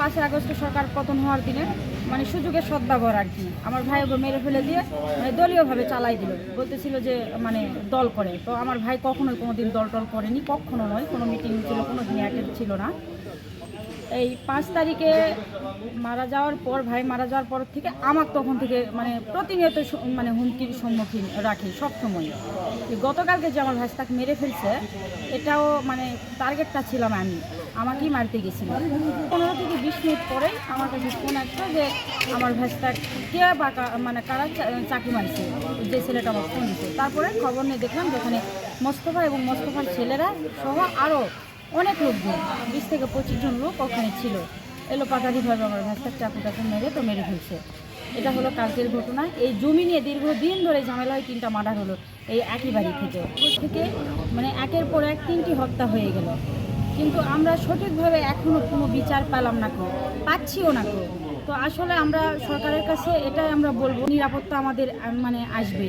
5 August সরকার পতন হওয়ার দিনে মানে সুযোগের সদ্ব্যবহার আর কি আমার ভাই মেরে ফেলে দিয়ে মানে দলীয়ভাবে চালাই দিল, বলতেছিল যে মানে দল করে। তো আমার ভাই কখনোই কোনোদিন দল টল করেনি, কখনো নয়, কোনো মিটিং ছিল কোনো দিন অ্যাটেন্ড ছিল না। এই 5 তারিখে ভাই মারা যাওয়ার পর থেকে আমার তখন থেকে মানে প্রতিনিয়ত মানে হুমকির সম্মুখীন রাখি সব সময়। গতকালকে যে আমার ভাইস্তাকে মেরে ফেলছে, এটাও মানে টার্গেটটা ছিলাম আমি, আমাকেই মারতে গেছিল। 15 থেকে 20 মিনিট পরেই আমার কাছে ফোন আসছে যে আমার ভাইস্তা কে বা মানে কারা চাকরি মারছে, যে ছেলেটা আমার ফোন দিচ্ছে। তারপরে খবর নিয়ে দেখলাম যেখানে মোস্তফা এবং মোস্তফার ছেলেরা সহ আরও অনেক লোকজন, 20 থেকে 25 জন লোক ওখানে ছিল। পাতারিভাবে আমার ভাইস্তার চাকুটাকে মেরে ফেলছে। এটা হলো কালকের ঘটনা। এই জমি নিয়ে দীর্ঘদিন ধরে ঝামেলা হয়, 3টা মার্ডার হলো এই একই বাড়ি থেকে মানে একের পর এক 3টি হত্যা হয়ে গেল, কিন্তু আমরা সঠিকভাবে এখনও কোনো বিচার পেলাম না, পাচ্ছিও না। তো আসলে আমরা সরকারের কাছে এটাই আমরা বলবো, নিরাপত্তা আমাদের মানে আসবে।